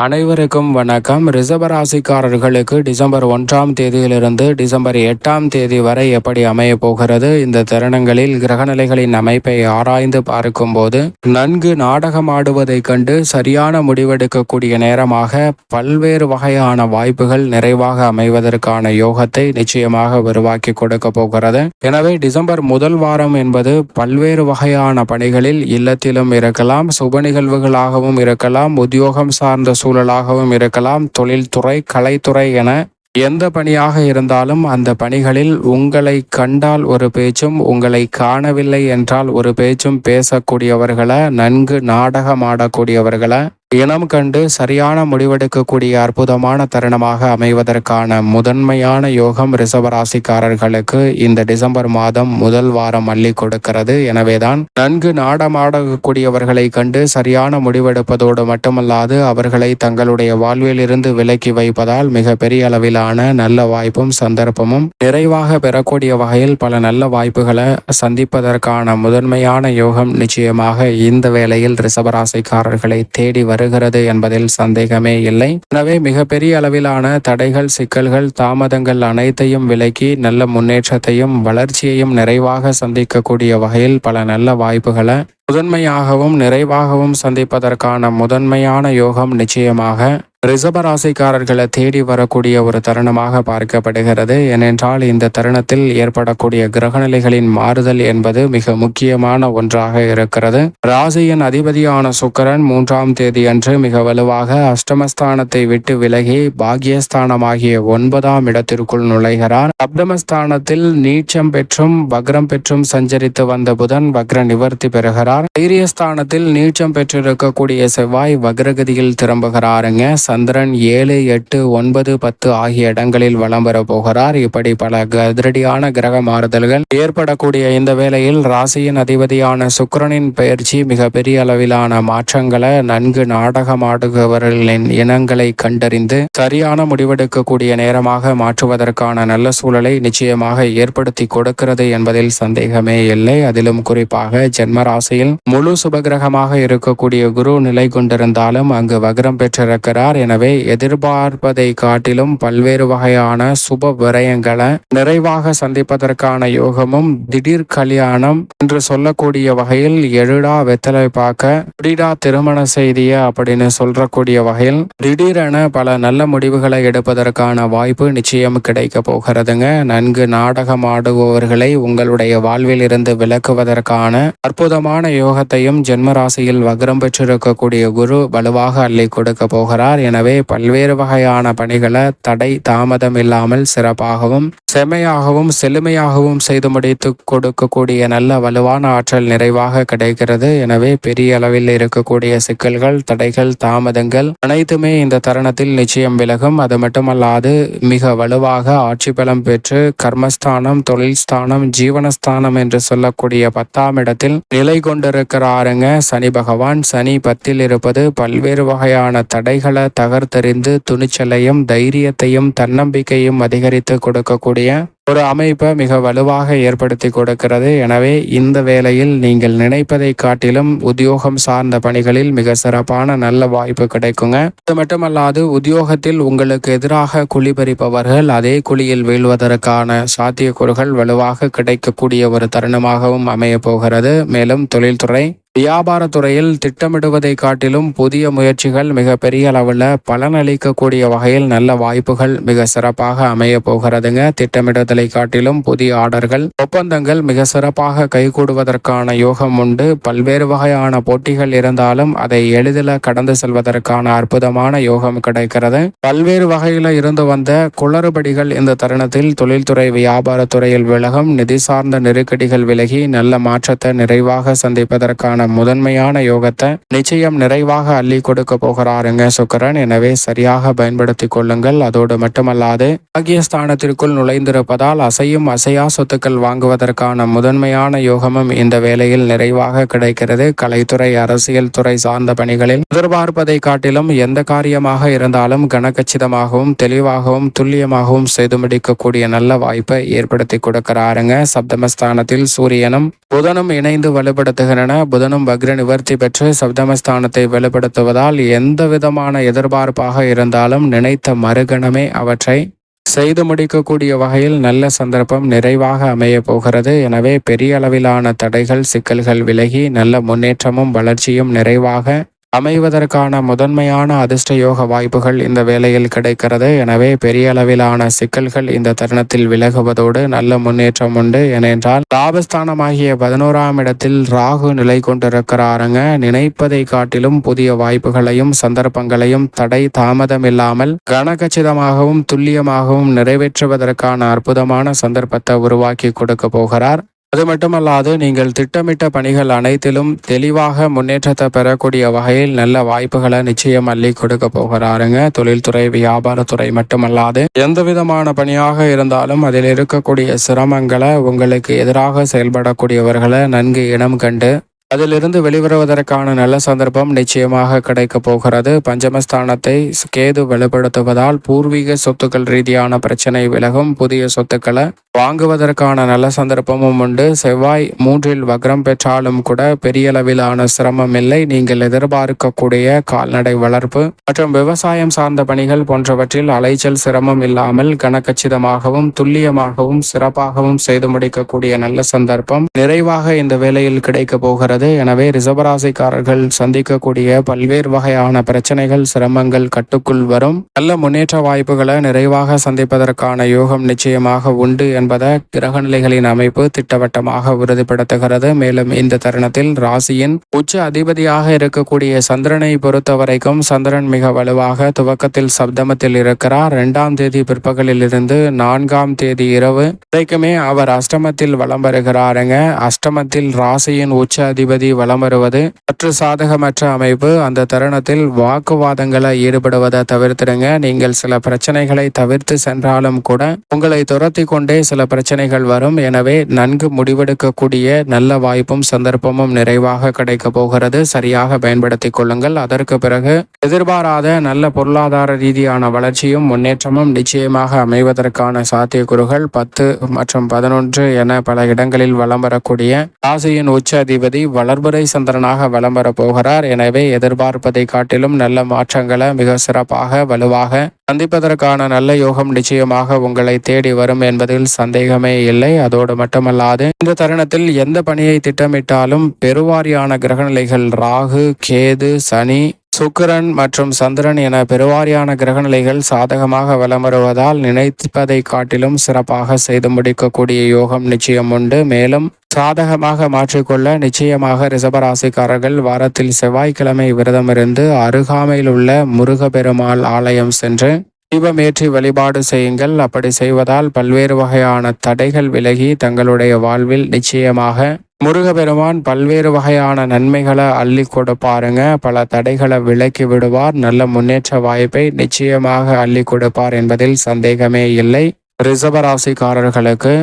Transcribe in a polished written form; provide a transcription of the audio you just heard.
அனைவருக்கும் வணக்கம். ரிஷபராசிக்காரர்களுக்கு டிசம்பர் 1ஆம் தேதியிலிருந்து டிசம்பர் 8ஆம் தேதி வரை எப்படி அமைய போகிறது? இந்த தருணங்களில் கிரகநிலைகளின் அமைப்பை ஆராய்ந்து பார்க்கும்போது நன்கு நாடகமாடுவதைக் கண்டு சரியான முடிவெடுக்கக்கூடிய நேரமாக பல்வேறு வகையான வாய்ப்புகள் நிறைவாக அமைவதற்கான யோகத்தை நிச்சயமாக உருவாக்கி கொடுக்க போகிறது. எனவே டிசம்பர் முதல் வாரம் என்பது பல்வேறு வகையான பணிகளில் இல்லத்திலும் இருக்கலாம், சுப நிகழ்வுகளாகவும் இருக்கலாம், உத்தியோகம் சார்ந்த சூழலாகவும் இருக்கலாம், தொழில்துறை, கலைத்துறை என எந்த பணியாக இருந்தாலும் அந்த பணிகளில் உங்களை கண்டால் ஒரு பேச்சும், உங்களை காணவில்லை என்றால் ஒரு பேச்சும் பேசக்கூடியவர்களை, நன்கு நாடகமாடக்கூடியவர்களை இனம் கண்டு சரியான முடிவெடுக்கக்கூடிய அற்புதமான தருணமாக அமைவதற்கான முதன்மையான யோகம் ரிஷபராசிக்காரர்களுக்கு இந்த டிசம்பர் மாதம் முதல் வாரம் அள்ளி கொடுக்கிறது. எனவேதான் நன்கு நாடமாடக்கூடியவர்களை கண்டு சரியான முடிவெடுப்பதோடு மட்டுமல்லாது அவர்களை தங்களுடைய வாழ்வில் இருந்து விலக்கி வைப்பதால் மிக பெரிய அளவிலான நல்ல வாய்ப்பும் சந்தர்ப்பமும் நிறைவாக பெறக்கூடிய வகையில் பல நல்ல வாய்ப்புகளை சந்திப்பதற்கான முதன்மையான யோகம் நிச்சயமாக இந்த வேளையில் ரிஷபராசிக்காரர்களை தேடி வருகிறது என்பதில் சந்தேகமே இல்லை. எனவே மிகப்பெரிய அளவிலான தடைகள், சிக்கல்கள், தாமதங்கள் அனைத்தையும் விலக்கி நல்ல முன்னேற்றத்தையும் வளர்ச்சியையும் நிறைவாக சந்திக்கக்கூடிய வகையில் பல நல்ல வாய்ப்புகளை முதன்மையாகவும் நிறைவாகவும் சந்திப்பதற்கான முதன்மையான யோகம் நிச்சயமாக ரிஷபராசிக்காரர்களை தேடி வரக்கூடிய ஒரு தருணமாக பார்க்கப்படுகிறது. ஏனென்றால் இந்த தருணத்தில் ஏற்படக்கூடிய கிரகநிலைகளின் மாறுதல் என்பது மிக முக்கியமான ஒன்றாக இருக்கிறது. ராசியின் அதிபதியான சுக்கிரன் 3ஆம் தேதி அன்று மிக வலுவாக அஷ்டமஸ்தானத்தை விட்டு விலகி பாக்கியஸ்தானமாகிய 9ஆம் இடத்திற்குள் நுழைகிறார். சப்தமஸ்தானத்தில் நீச்சம் பெற்றும் வக்ரம் பெற்றும் சஞ்சரித்து வந்த புதன் வக்ர நிவர்த்தி பெறுகிறார். தைரியஸ்தானத்தில் நீச்சம் பெற்றிருக்கக்கூடிய செவ்வாய் வக்ரகதியில் திரும்புகிறாருங்க. சந்திரன் 7, 8, 9, 10 ஆகிய இடங்களில் வலம் பெற போகிறார். இப்படி பல அதிரடியான கிரக மாறுதல்கள் ஏற்படக்கூடிய இந்த வேளையில் ராசியின் அதிபதியான சுக்கிரனின் பயிற்சி மிக பெரிய அளவிலான மாற்றங்களை நன்கு நாடகமாடுபவர்களின் இனங்களை கண்டறிந்து சரியான முடிவெடுக்கக்கூடிய நேரமாக மாற்றுவதற்கான நல்ல சூழலை நிச்சயமாக ஏற்படுத்தி கொடுக்கிறது என்பதில் சந்தேகமே இல்லை. அதிலும் குறிப்பாக ஜென்ம ராசியில் முழு சுபகிரகமாக இருக்கக்கூடிய குரு நிலை கொண்டிருந்தாலும் அங்கு வக்ரம் பெற்றிருக்கிறார். எனவே எதிர்பார்ப்பதை காட்டிலும் பல்வேறு வகையான சுப விரயங்களை நிறைவாக சந்திப்பதற்கான யோகமும், திடீர் கல்யாணம் என்று சொல்லக்கூடிய வகையில் எழுடா வெத்தலை பார்க்க குடிடா திருமண செய்திய அப்படின்னு சொல்லக்கூடிய வகையில் திடீரென பல நல்ல முடிவுகளை எடுப்பதற்கான வாய்ப்பு நிச்சயம் கிடைக்க போகிறதுங்க. நன்கு நாடகமாடுபவர்களை உங்களுடைய வாழ்வில் இருந்து விலக்குவதற்கான அற்புதமான யோகத்தையும் ஜென்மராசியில் வக்ரம் பெற்றிருக்கக்கூடிய குரு வலுவாக அள்ளி கொடுக்க போகிறார். எனவே பல்வேறு வகையான பணிகளை தடை தாமதம் இல்லாமல் சிறப்பாகவும் செம்மையாகவும் செழுமையாகவும் செய்து முடித்து கொடுக்கக்கூடிய நல்ல வலுவான ஆற்றல் நிறைவாக கிடைக்கிறது. எனவே பெரிய அளவில் இருக்கக்கூடிய சிக்கல்கள், தடைகள், தாமதங்கள் அனைத்துமே இந்த தருணத்தில் நிச்சயம் விலகும். அது மட்டுமல்லாது மிக வலுவாக ஆட்சி பலம் பெற்று கர்மஸ்தானம், தொழில் ஸ்தானம், ஜீவனஸ்தானம் என்று சொல்லக்கூடிய 10ஆம் இடத்தில் நிலை கொண்டிருக்கிறாருங்க சனி பகவான். சனி 10ல் இருப்பது பல்வேறு வகையான தடைகளை தகர்த்தெறிந்து துணிச்சலையும் தைரியத்தையும் தன்னம்பிக்கையும் அதிகரித்து கொடுக்கக்கூடிய ஒரு அமைப்பை மிக வலுவாக ஏற்படுத்தி கொடுக்கிறது. எனவே இந்த வேளையில் நீங்கள் நினைப்பதை காட்டிலும் உத்தியோகம் சார்ந்த பணிகளில் மிக சிறப்பான நல்ல வாய்ப்பு கிடைக்குங்க. அது மட்டுமல்லாது உத்தியோகத்தில் உங்களுக்கு எதிராக குழி பறிப்பவர்கள் அதே குழியில் வீழ்வதற்கான சாத்தியக்கூறுகள் வலுவாக கிடைக்கக்கூடிய ஒரு தருணமாகவும் அமைய போகிறது. மேலும் தொழில்துறை, வியாபாரத்துறையில் திட்டமிடுவதை காட்டிலும் புதிய முயற்சிகள் மிக பெரிய அளவில் பலனளிக்கக்கூடிய வகையில் நல்ல வாய்ப்புகள் மிக சிறப்பாக அமைய போகிறதுங்க. திட்டமிடுதலை காட்டிலும் புதிய ஆர்டர்கள், ஒப்பந்தங்கள் மிக சிறப்பாக கைகூடுவதற்கான யோகம் உண்டு. பல்வேறு வகையான போட்டிகள் இருந்தாலும் அதை எளிதில் கடந்து செல்வதற்கான அற்புதமான யோகம் கிடைக்கிறது. பல்வேறு வகையில் இருந்து வந்த குளறுபடிகள் இந்த தருணத்தில் தொழில்துறை, வியாபாரத்துறையில் விலகும். நிதி சார்ந்த நெருக்கடிகள் விலகி நல்ல மாற்றத்தை நிறைவாக சந்திப்பதற்கான முதன்மையான யோகத்தை நிச்சயம் நிறைவாக அள்ளி கொடுக்க போகிறாருங்க சுக்கிரன். எனவே சரியாக பயன்படுத்திக் கொள்ளுங்கள். அதோடு மட்டுமல்லாது பாக்கியஸ்தானத்திற்குள் நுழைந்திருப்பதால் அசையும் அசையா சொத்துக்கள் வாங்குவதற்கான முதன்மையான யோகமும் இந்த வேளையில் நிறைவாக கிடைக்கிறது. கலைத்துறை, அரசியல் துறை சார்ந்த பணிகளில் எதிர்பார்ப்பதை காட்டிலும் எந்த காரியமாக இருந்தாலும் கனகச்சிதமாகவும் தெளிவாகவும் துல்லியமாகவும் செய்து முடிக்கக்கூடிய நல்ல வாய்ப்பை ஏற்படுத்தி கொடுக்கிறாருங்க. சப்தமஸ்தானத்தில் சூரியனும் புதனும் இணைந்து வலுப்படுத்துகின்றன. புதனும் புதனும் வக்ர நிவர்த்தி பெற்று சப்தமஸ்தானத்தை வெளிப்படுத்துவதால் எந்த விதமான எதிர்பார்ப்பாக இருந்தாலும் நினைத்த மறுகணமே அவற்றை செய்து முடிக்கக்கூடிய வகையில் நல்ல சந்தர்ப்பம் நிறைவாக அமைய போகிறது. எனவே பெரிய அளவிலான தடைகள் சிக்கல்கள் விலகி நல்ல முன்னேற்றமும் வளர்ச்சியும் நிறைவாக அமைவதற்கான முதன்மையான அதிர்ஷ்ட யோக வாய்ப்புகள் இந்த வேளையில் கிடைக்கிறது. எனவே பெரிய அளவிலான சிக்கல்கள் இந்த தருணத்தில் விலகுவதோடு நல்ல முன்னேற்றம் உண்டு. ஏனென்றால் லாபஸ்தானமாகிய 11ஆம் இடத்தில் ராகு நிலை கொண்டிருக்கிறாருங்க. நினைப்பதை காட்டிலும் புதிய வாய்ப்புகளையும் சந்தர்ப்பங்களையும் தடை தாமதம் இல்லாமல் கனகச்சிதமாகவும் துல்லியமாகவும் நிறைவேற்றுவதற்கான அற்புதமான சந்தர்ப்பத்தை உருவாக்கி கொடுக்க போகிறார். அது மட்டுமல்லாது நீங்கள் திட்டமிட்ட பணிகள் அனைத்திலும் தெளிவாக முன்னேற்றத்தை பெறக்கூடிய வகையில் நல்ல வாய்ப்புகளை நிச்சயம் அள்ளி கொடுக்க போகிறாருங்க. தொழில்துறை வியாபாரத்துறை மட்டுமல்லாது எந்த விதமான பணியாக இருந்தாலும் அதில் இருக்கக்கூடிய சிரமங்களை உங்களுக்கு எதிராக செயல்படக்கூடியவர்களை நன்கு இனம் கண்டு அதிலிருந்து வெளிவருவதற்கான நல்ல சந்தர்ப்பம் நிச்சயமாக கிடைக்க போகிறது. பஞ்சமஸ்தானத்தை கேது வெளிப்படுத்துவதால் பூர்வீக சொத்துக்கள் ரீதியான பிரச்சனை விலகும். புதிய சொத்துக்களை வாங்குவதற்கான நல்ல சந்தர்ப்பமும் உண்டு. செவ்வாய் 3இல் வக்ரம் பெற்றாலும் கூட பெரிய அளவிலான சிரமம் இல்லை. நீங்கள் எதிர்பார்க்கக்கூடிய கால்நடை வளர்ப்பு மற்றும் விவசாயம் சார்ந்த பணிகள் போன்றவற்றில் அலைச்சல் சிரமம் இல்லாமல் கனகச்சிதமாகவும் துல்லியமாகவும் சிறப்பாகவும் செய்து முடிக்கக்கூடிய நல்ல சந்தர்ப்பம் நிறைவாக இந்த வேளையில் கிடைக்க போகிறது. எனவே ரிஷபராசிக்காரர்கள் சந்திக்கக்கூடிய பல்வேறு வகையான பிரச்சனைகள் சிரமங்கள் கட்டுக்குள் வரும். நல்ல முன்னேற்ற வாய்ப்புகளை நிறைவாக சந்திப்பதற்கான யோகம் நிச்சயமாக உண்டு என்பதை கிரகநிலைகளின் அமைப்பு திட்டவட்டமாக உறுதிப்படுத்துகிறது. மேலும் இந்த தருணத்தில் ராசியின் உச்ச அதிபதியாக இருக்கக்கூடிய சந்திரனை பொறுத்த வரைக்கும் சந்திரன் மிக வலுவாக துவக்கத்தில் சப்தமத்தில் இருக்கிறார். 2ஆம் தேதி பிற்பகலில் இருந்து 4ஆம் தேதி இரவு வரைக்குமே அவர் அஷ்டமத்தில் வலம் வருகிறாருங்க. அஷ்டமத்தில் ராசியின் உச்ச அதிபதி வலம் வருவது சற்று சாதகமற்ற அமைப்பு. அந்த தருணத்தில் வாக்குவாதங்களை ஈடுபடுவதை தவிர்த்திடுங்க. நீங்கள் சில பிரச்சனைகளை தவிர்த்து சென்றாலும் கூட உங்களை துரத்தி கொண்டே சில பிரச்சனைகள் வரும். எனவே நன்கு முடிவெடுக்கக்கூடிய நல்ல வாய்ப்பும் சந்தர்ப்பமும் நிறைவாக கிடைக்க போகிறது. சரியாக பயன்படுத்திக் கொள்ளுங்கள். அதற்கு பிறகு எதிர்பாராத நல்ல பொருளாதார ரீதியான வளர்ச்சியும் முன்னேற்றமும் நிச்சயமாக அமைவதற்கான சாத்தியக்கூறுகள் 10 மற்றும் 11 என பல இடங்களில் வலம் வரக்கூடிய ராசியின் உச்ச அதிபதி வளர்புரை சந்திரனாக வலம் வர போகிறார். எனவே எதிர்பார்ப்பதை காட்டிலும் நல்ல மாற்றங்களை மிக சிறப்பாக வலுவாக சந்திப்பதற்கான நல்ல யோகம் நிச்சயமாக உங்களை தேடி வரும் என்பதில் சந்தேகமே இல்லை. அதோடு மட்டுமல்லாது இந்த தருணத்தில் எந்த பணியை திட்டமிட்டாலும் பெருவாரியான கிரகநிலைகள் ராகு கேது சனி சுக்கிரன் மற்றும் சந்திரன் என பெருவாரியான கிரகநிலைகள் சாதகமாக வலம் வருவதால் நினைப்பதை காட்டிலும் சிறப்பாக செய்து முடிக்கக்கூடிய யோகம் நிச்சயம் உண்டு. மேலும் சாதகமாக மாற்றிக்கொள்ள நிச்சயமாக ரிஷபராசிக்காரர்கள் வாரத்தில் செவ்வாய்க்கிழமை விரதமிருந்து அருகாமையில் உள்ள முருகப்பெருமாள் ஆலயம் சென்று தீபமேற்றி வழிபாடு செய்யுங்கள். அப்படி செய்வதால் பல்வேறு வகையான தடைகள் விலகி தங்களுடைய வாழ்வில் நிச்சயமாக முருகப்பெருமான் பல்வேறு வகையான நன்மைகளை அள்ளி கொடுப்பாருங்க. பல தடைகளை விலக்கி விடுவார். நல்ல முன்னேற்ற வாய்ப்பை நிச்சயமாக அள்ளி கொடுப்பார் என்பதில் சந்தேகமே இல்லை. ரிஷபராசிக்காரர்களுக்கு